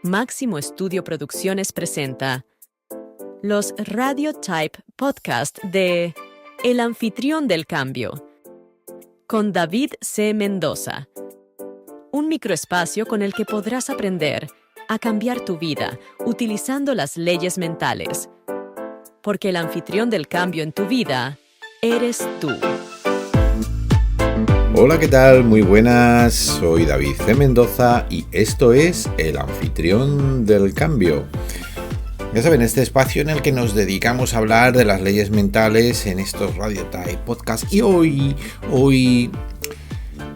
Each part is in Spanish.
Máximo Estudio Producciones presenta los Radio Type Podcast de El Anfitrión del Cambio, con David C. Mendoza. Un microespacio con el que podrás aprender a cambiar tu vida utilizando las leyes mentales. Porque el anfitrión del cambio en tu vida eres tú. Hola, ¿qué tal? Muy buenas, soy David C. Mendoza y esto es El Anfitrión del Cambio. Ya saben, este espacio en el que nos dedicamos a hablar de las leyes mentales en estos Radio Type Podcast. Y hoy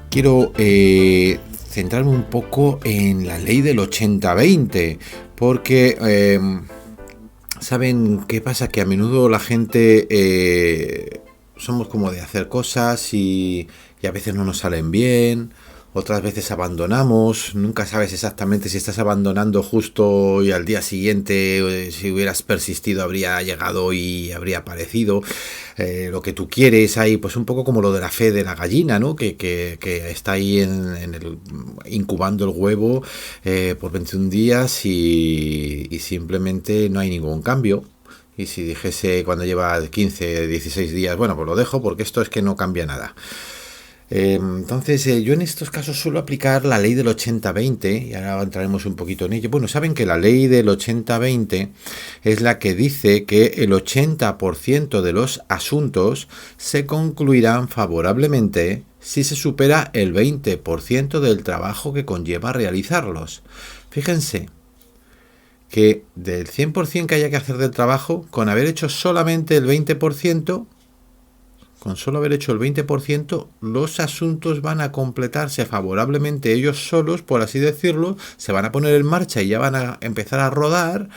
quiero centrarme un poco en la ley del 80-20, porque ¿saben qué pasa? Que a menudo la gente somos como de hacer cosas y a veces no nos salen bien, otras veces abandonamos, nunca sabes exactamente si estás abandonando justo y al día siguiente, si hubieras persistido habría llegado y habría aparecido lo que tú quieres. Ahí pues un poco como lo de la fe de la gallina, ¿no? Que está ahí incubando el huevo por 21 días y simplemente no hay ningún cambio. Y si dijese cuando lleva 15, 16 días, bueno, pues lo dejo porque esto es que no cambia nada. Entonces yo en estos casos suelo aplicar la ley del 80-20 y ahora entraremos un poquito en ello. Bueno, saben que la ley del 80-20 es la que dice que el 80% de los asuntos se concluirán favorablemente si se supera el 20% del trabajo que conlleva realizarlos. Fíjense que del 100% que haya que hacer del trabajo, con haber hecho solamente el 20%, con solo haber hecho el 20%, los asuntos van a completarse favorablemente ellos solos, por así decirlo, se van a poner en marcha y ya van a empezar a rodar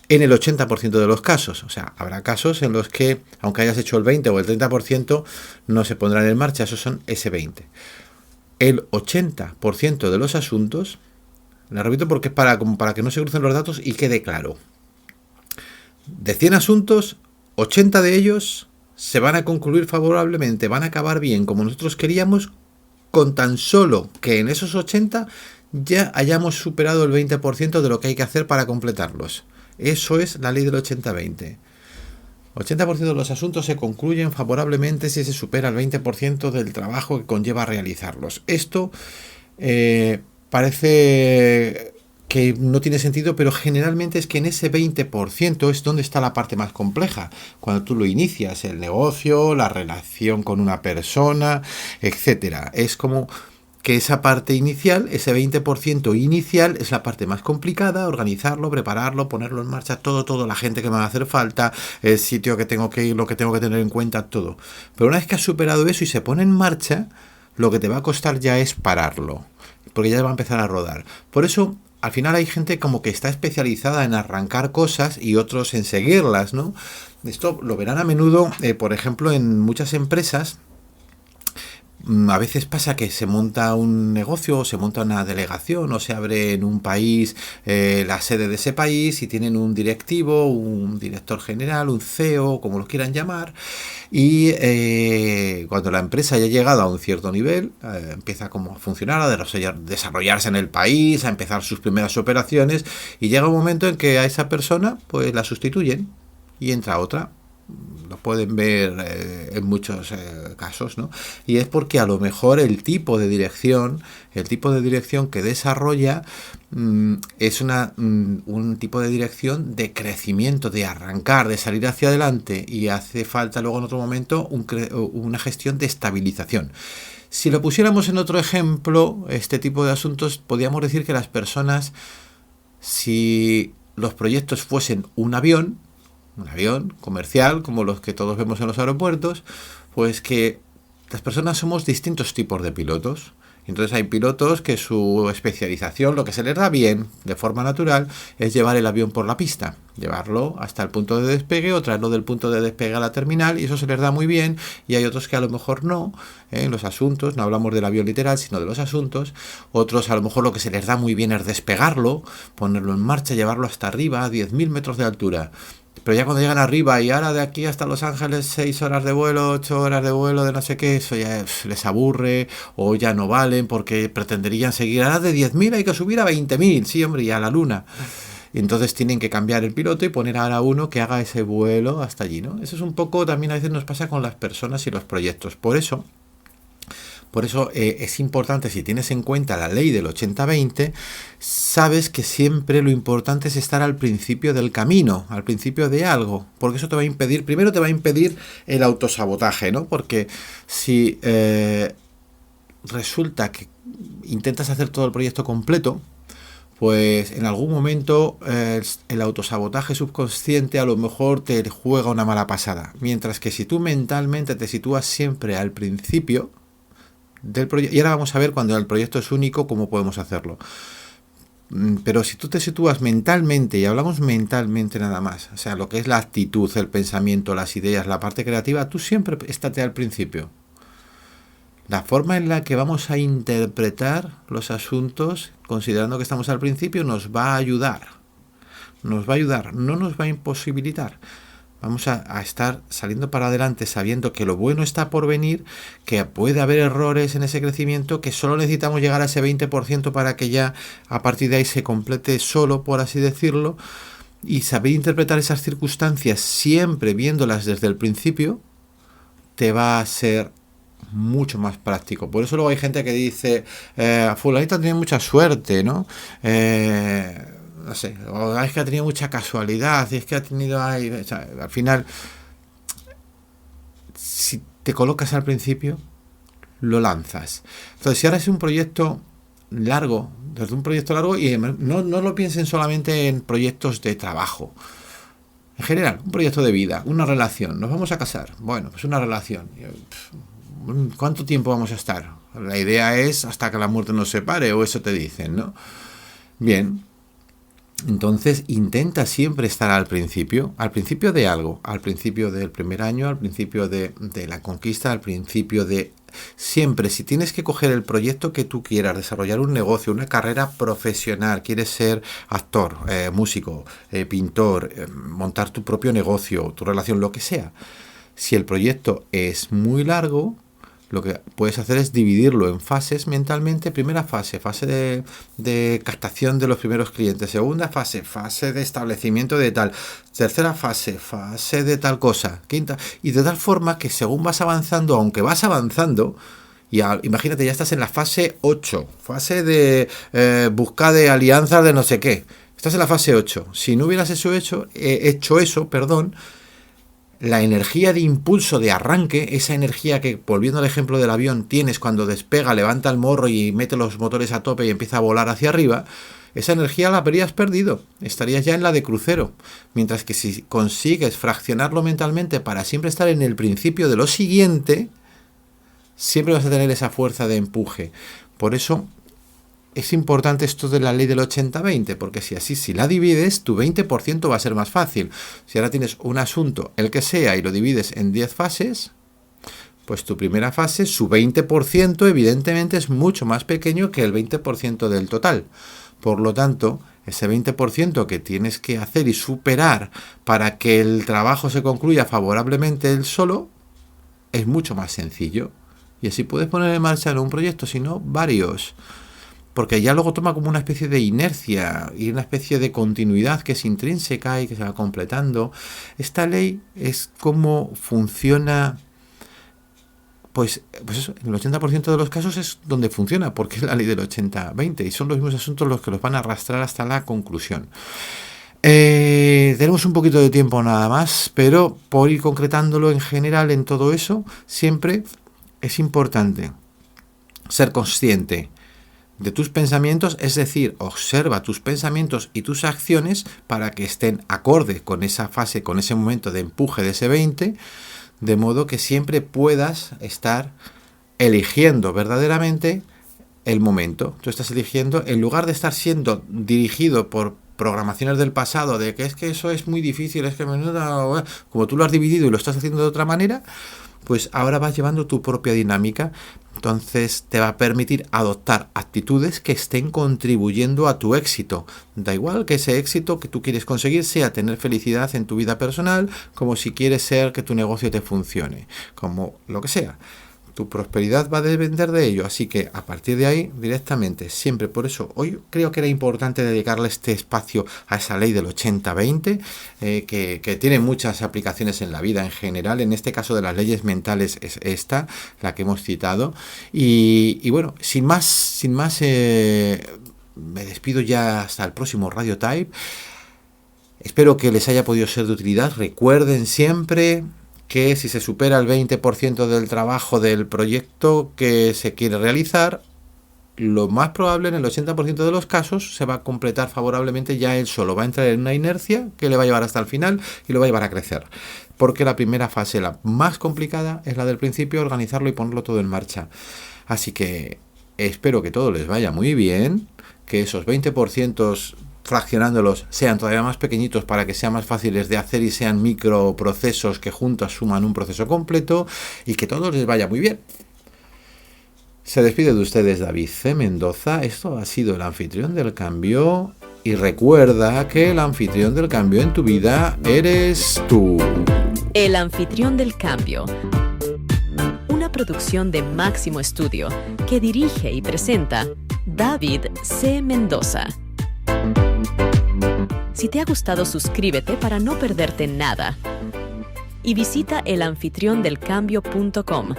en el 80% de los casos. O sea, habrá casos en los que, aunque hayas hecho el 20 o el 30%, no se pondrán en marcha, esos son ese 20. El 80% de los asuntos, la repito porque es para que no se crucen los datos y quede claro. De 100 asuntos, 80 de ellos se van a concluir favorablemente, van a acabar bien como nosotros queríamos, con tan solo que en esos 80 ya hayamos superado el 20% de lo que hay que hacer para completarlos. Eso es la ley del 80-20. 80% de los asuntos se concluyen favorablemente si se supera el 20% del trabajo que conlleva realizarlos. Esto parece que no tiene sentido, pero generalmente es que en ese 20% es donde está la parte más compleja. Cuando tú lo inicias, el negocio, la relación con una persona, etcétera. Es como que esa parte inicial, ese 20% inicial, es la parte más complicada, organizarlo, prepararlo, ponerlo en marcha, todo, la gente que me va a hacer falta, el sitio que tengo que ir, lo que tengo que tener en cuenta, todo. Pero una vez que has superado eso y se pone en marcha, lo que te va a costar ya es pararlo, porque ya va a empezar a rodar. Por eso, al final hay gente como que está especializada en arrancar cosas y otros en seguirlas, ¿no? Esto lo verán a menudo, por ejemplo, en muchas empresas. A veces pasa que se monta un negocio o se monta una delegación o se abre en un país la sede de ese país y tienen un directivo, un director general, un CEO, como lo quieran llamar, y cuando la empresa ya ha llegado a un cierto nivel, empieza como a funcionar, a desarrollarse en el país, a empezar sus primeras operaciones y llega un momento en que a esa persona pues la sustituyen y entra otra. Lo pueden ver en muchos casos, ¿no? Y es porque a lo mejor el tipo de dirección que desarrolla es un tipo de dirección de crecimiento, de arrancar, de salir hacia adelante, y hace falta luego en otro momento una gestión de estabilización. Si lo pusiéramos en otro ejemplo, este tipo de asuntos, podríamos decir que las personas, si los proyectos fuesen un avión comercial, como los que todos vemos en los aeropuertos, pues que las personas somos distintos tipos de pilotos. Entonces hay pilotos que su especialización, lo que se les da bien de forma natural, es llevar el avión por la pista, llevarlo hasta el punto de despegue o traerlo del punto de despegue a la terminal, y eso se les da muy bien. Y hay otros que a lo mejor no, en los asuntos, no hablamos del avión literal, sino de los asuntos. Otros a lo mejor lo que se les da muy bien es despegarlo, ponerlo en marcha, llevarlo hasta arriba a 10.000 metros de altura. Pero ya cuando llegan arriba y ahora de aquí hasta Los Ángeles 6 horas de vuelo, 8 horas de vuelo de no sé qué, eso ya les aburre o ya no valen porque pretenderían seguir. Ahora de 10.000 hay que subir a 20.000, sí hombre, y a la luna. Y entonces tienen que cambiar el piloto y poner ahora uno que haga ese vuelo hasta allí, ¿no? Eso es un poco, también a veces nos pasa con las personas y los proyectos. Por eso es importante, si tienes en cuenta la ley del 80-20, sabes que siempre lo importante es estar al principio del camino, al principio de algo, porque eso te va a impedir, primero te va a impedir el autosabotaje, ¿no? Porque si resulta que intentas hacer todo el proyecto completo, pues en algún momento el autosabotaje subconsciente a lo mejor te juega una mala pasada, mientras que si tú mentalmente te sitúas siempre al principio del proyecto, y ahora vamos a ver cuando el proyecto es único cómo podemos hacerlo, pero si tú te sitúas mentalmente, y hablamos mentalmente nada más, o sea, lo que es la actitud, el pensamiento, las ideas, la parte creativa, tú siempre estate al principio. La forma en la que vamos a interpretar los asuntos, considerando que estamos al principio, nos va a ayudar, no nos va a imposibilitar. Vamos a estar saliendo para adelante sabiendo que lo bueno está por venir, que puede haber errores en ese crecimiento, que solo necesitamos llegar a ese 20% para que ya a partir de ahí se complete solo, por así decirlo, y saber interpretar esas circunstancias siempre viéndolas desde el principio te va a ser mucho más práctico. Por eso luego hay gente que dice fulanito tiene mucha suerte, ¿no? No sé, o es que ha tenido mucha casualidad, es que ha tenido ahí, o sea, al final, si te colocas al principio, lo lanzas. Entonces, si ahora es un proyecto largo, desde un proyecto largo, y no lo piensen solamente en proyectos de trabajo. En general, un proyecto de vida, una relación, nos vamos a casar. Bueno, pues una relación. ¿Cuánto tiempo vamos a estar? La idea es hasta que la muerte nos separe, o eso te dicen, ¿no? Bien. Entonces intenta siempre estar al principio de algo, al principio del primer año, al principio de la conquista, al principio de siempre. Si tienes que coger el proyecto que tú quieras, desarrollar un negocio, una carrera profesional, quieres ser actor, músico, pintor, montar tu propio negocio, tu relación, lo que sea. Si el proyecto es muy largo, lo que puedes hacer es dividirlo en fases mentalmente. Primera fase, fase de captación de los primeros clientes. Segunda fase, fase de establecimiento de tal. Tercera fase, fase de tal cosa. Quinta, y de tal forma que según vas avanzando, aunque vas avanzando, imagínate, ya estás en la fase 8, fase de busca de alianzas de no sé qué. Estás en la fase 8. Si no hubieras hecho eso, la energía de impulso de arranque, esa energía que, volviendo al ejemplo del avión, tienes cuando despega, levanta el morro y mete los motores a tope y empieza a volar hacia arriba, esa energía la habrías perdido, estarías ya en la de crucero. Mientras que si consigues fraccionarlo mentalmente para siempre estar en el principio de lo siguiente, siempre vas a tener esa fuerza de empuje. Por eso es importante esto de la ley del 80-20, porque si la divides, tu 20% va a ser más fácil. Si ahora tienes un asunto, el que sea, y lo divides en 10 fases, pues tu primera fase, su 20% evidentemente es mucho más pequeño que el 20% del total. Por lo tanto, ese 20% que tienes que hacer y superar para que el trabajo se concluya favorablemente él solo, es mucho más sencillo. Y así puedes poner en marcha no un proyecto, sino varios. Porque ya luego toma como una especie de inercia y una especie de continuidad que es intrínseca y que se va completando. Esta ley es cómo funciona, pues eso, en el 80% de los casos es donde funciona, porque es la ley del 80-20 y son los mismos asuntos los que los van a arrastrar hasta la conclusión. Tenemos un poquito de tiempo nada más, pero por ir concretándolo en general en todo eso, siempre es importante ser consciente de tus pensamientos, es decir, observa tus pensamientos y tus acciones para que estén acorde con esa fase, con ese momento de empuje de ese 20, de modo que siempre puedas estar eligiendo verdaderamente el momento. Tú estás eligiendo, en lugar de estar siendo dirigido por programaciones del pasado, de que es que eso es muy difícil, es que menuda, como tú lo has dividido y lo estás haciendo de otra manera, pues ahora vas llevando tu propia dinámica. Entonces te va a permitir adoptar actitudes que estén contribuyendo a tu éxito. Da igual que ese éxito que tú quieres conseguir sea tener felicidad en tu vida personal, como si quieres ser que tu negocio te funcione, como lo que sea. Tu prosperidad va a depender de ello, así que a partir de ahí directamente, siempre. Por eso hoy creo que era importante dedicarle este espacio a esa ley del 80-20, que tiene muchas aplicaciones en la vida en general. En este caso de las leyes mentales es esta, la que hemos citado. Y bueno, sin más, me despido ya hasta el próximo Radio Type. Espero que les haya podido ser de utilidad. Recuerden siempre que si se supera el 20% del trabajo del proyecto que se quiere realizar, lo más probable en el 80% de los casos se va a completar favorablemente ya él solo. Va a entrar en una inercia que le va a llevar hasta el final y lo va a llevar a crecer. Porque la primera fase, la más complicada, es la del principio, organizarlo y ponerlo todo en marcha. Así que espero que todo les vaya muy bien, que esos 20% fraccionándolos sean todavía más pequeñitos para que sean más fáciles de hacer y sean microprocesos que juntos suman un proceso completo, y que todo les vaya muy bien. Se despide de ustedes David C. Mendoza. Esto ha sido el anfitrión del cambio, y recuerda que el anfitrión del cambio en tu vida eres tú. El anfitrión del cambio. Una producción de Máximo Estudio que dirige y presenta David C. Mendoza. Si te ha gustado, suscríbete para no perderte nada. Y visita elanfitriondelcambio.com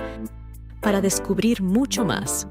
para descubrir mucho más.